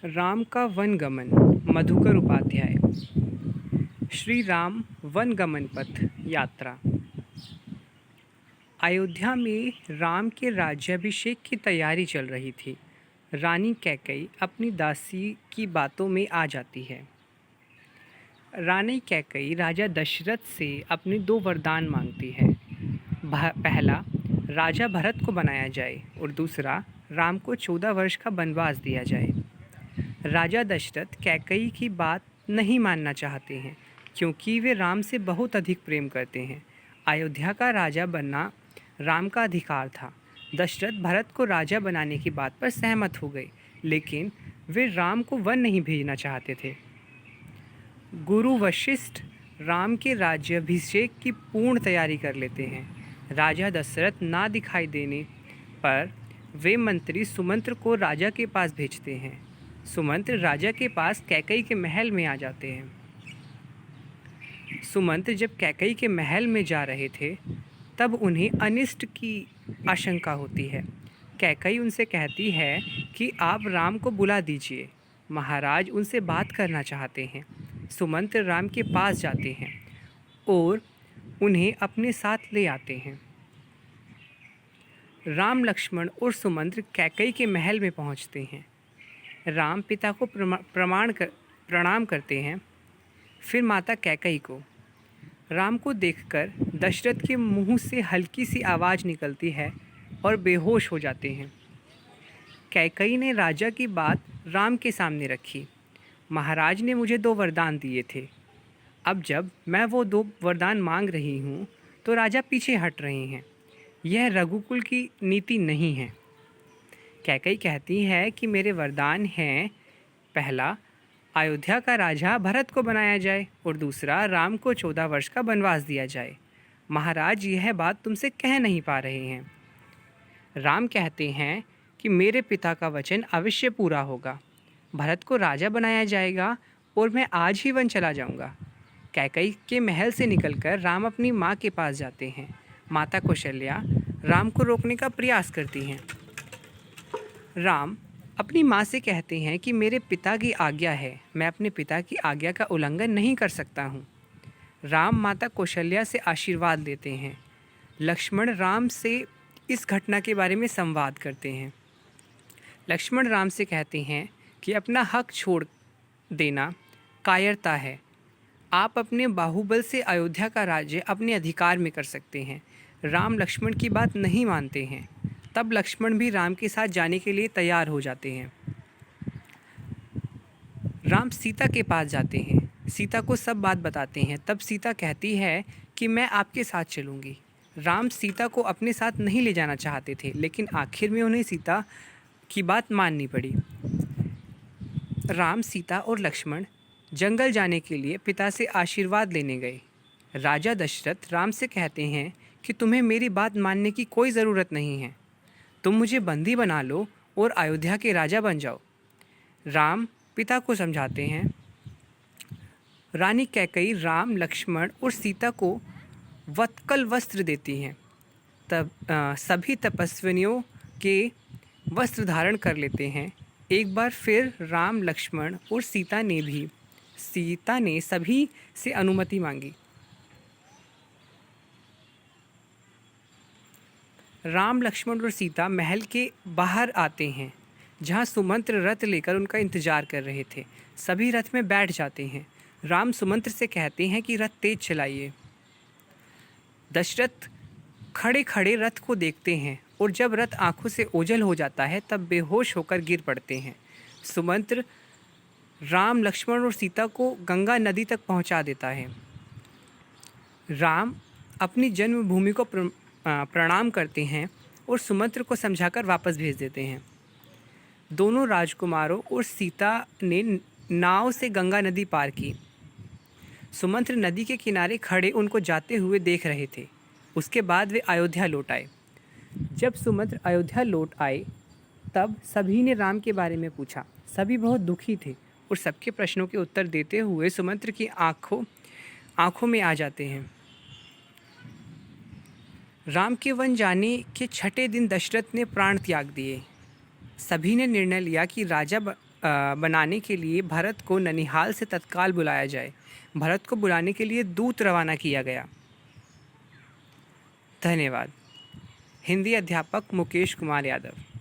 राम का वनगमन। मधुकर उपाध्याय। श्री राम वनगमन पथ यात्रा। अयोध्या में राम के राज्याभिषेक की तैयारी चल रही थी। रानी कैकई अपनी दासी की बातों में आ जाती है। रानी कैकई राजा दशरथ से अपने दो वरदान मांगती है। पहला, राजा भरत को बनाया जाए और दूसरा, राम को 14 वर्ष का वनवास दिया जाए। राजा दशरथ कैकई की बात नहीं मानना चाहते हैं क्योंकि वे राम से बहुत अधिक प्रेम करते हैं। अयोध्या का राजा बनना राम का अधिकार था। दशरथ भरत को राजा बनाने की बात पर सहमत हो गए, लेकिन वे राम को वन नहीं भेजना चाहते थे। गुरु वशिष्ठ राम के राज्याभिषेक की पूर्ण तैयारी कर लेते हैं। राजा दशरथ ना दिखाई देने पर वे मंत्री सुमंत्र को राजा के पास भेजते हैं। सुमंत्र राजा के पास कैकई के महल में आ जाते हैं। सुमंत्र जब कैकई के महल में जा रहे थे तब उन्हें अनिष्ट की आशंका होती है। कैकई उनसे कहती है कि आप राम को बुला दीजिए, महाराज उनसे बात करना चाहते हैं। सुमंत्र राम के पास जाते हैं और उन्हें अपने साथ ले आते हैं। राम, लक्ष्मण और सुमंत्र कैकई के महल में पहुंचते हैं। राम पिता को प्रणाम करते हैं, फिर माता कैकई को। राम को देखकर दशरथ के मुंह से हल्की सी आवाज़ निकलती है और बेहोश हो जाते हैं। कैकई ने राजा की बात राम के सामने रखी। महाराज ने मुझे 2 वरदान दिए थे। अब जब मैं वो 2 वरदान मांग रही हूँ तो राजा पीछे हट रहे हैं। यह रघुकुल की नीति नहीं है। कैकई कहती है कि मेरे वरदान हैं, पहला, अयोध्या का राजा भरत को बनाया जाए और दूसरा, राम को 14 वर्ष का वनवास दिया जाए। महाराज यह बात तुमसे कह नहीं पा रहे हैं। राम कहते हैं कि मेरे पिता का वचन अवश्य पूरा होगा। भरत को राजा बनाया जाएगा और मैं आज ही वन चला जाऊंगा। कैकई के महल से निकलकर राम अपनी माँ के पास जाते हैं। माता कौशल्या राम को रोकने का प्रयास करती हैं। राम अपनी माँ से कहते हैं कि मेरे पिता की आज्ञा है, मैं अपने पिता की आज्ञा का उल्लंघन नहीं कर सकता हूँ। राम माता कौशल्या से आशीर्वाद लेते हैं। लक्ष्मण राम से इस घटना के बारे में संवाद करते हैं। लक्ष्मण राम से कहते हैं कि अपना हक छोड़ देना कायरता है। आप अपने बाहुबल से अयोध्या का राज्य अपने अधिकार में कर सकते हैं। राम लक्ष्मण की बात नहीं मानते हैं। तब लक्ष्मण भी राम के साथ जाने के लिए तैयार हो जाते हैं। राम सीता के पास जाते हैं, सीता को सब बात बताते हैं। तब सीता कहती है कि मैं आपके साथ चलूँगी। राम सीता को अपने साथ नहीं ले जाना चाहते थे, लेकिन आखिर में उन्हें सीता की बात माननी पड़ी। राम, सीता और लक्ष्मण जंगल जाने के लिए पिता से आशीर्वाद लेने गए। राजा दशरथ राम से कहते हैं कि तुम्हें मेरी बात मानने की कोई ज़रूरत नहीं है, तुम मुझे बंदी बना लो और अयोध्या के राजा बन जाओ। राम पिता को समझाते हैं। रानी कैकई राम, लक्ष्मण और सीता को वत्कल वस्त्र देती हैं। तब सभी तपस्विनियों के वस्त्र धारण कर लेते हैं। एक बार फिर राम, लक्ष्मण और सीता ने सभी से अनुमति मांगी। राम, लक्ष्मण और सीता महल के बाहर आते हैं, जहां सुमंत्र रथ लेकर उनका इंतजार कर रहे थे। सभी रथ में बैठ जाते हैं। राम सुमंत्र से कहते हैं कि रथ तेज चलाइए। दशरथ खड़े खड़े रथ को देखते हैं और जब रथ आंखों से ओझल हो जाता है तब बेहोश होकर गिर पड़ते हैं। सुमंत्र राम, लक्ष्मण और सीता को गंगा नदी तक पहुंचा देता है। राम अपनी जन्मभूमि को प्रणाम करते हैं और सुमंत्र को समझाकर वापस भेज देते हैं। दोनों राजकुमारों और सीता ने नाव से गंगा नदी पार की। सुमंत्र नदी के किनारे खड़े उनको जाते हुए देख रहे थे। उसके बाद वे अयोध्या लौट आए। जब सुमंत्र अयोध्या लौट आए तब सभी ने राम के बारे में पूछा। सभी बहुत दुखी थे और सबके प्रश्नों के उत्तर देते हुए सुमंत्र की आँखों में आ जाते हैं। राम के वन जाने के 6ठे दिन दशरथ ने प्राण त्याग दिए। सभी ने निर्णय लिया कि बनाने के लिए भरत को ननिहाल से तत्काल बुलाया जाए। भरत को बुलाने के लिए दूत रवाना किया गया। धन्यवाद। हिंदी अध्यापक मुकेश कुमार यादव।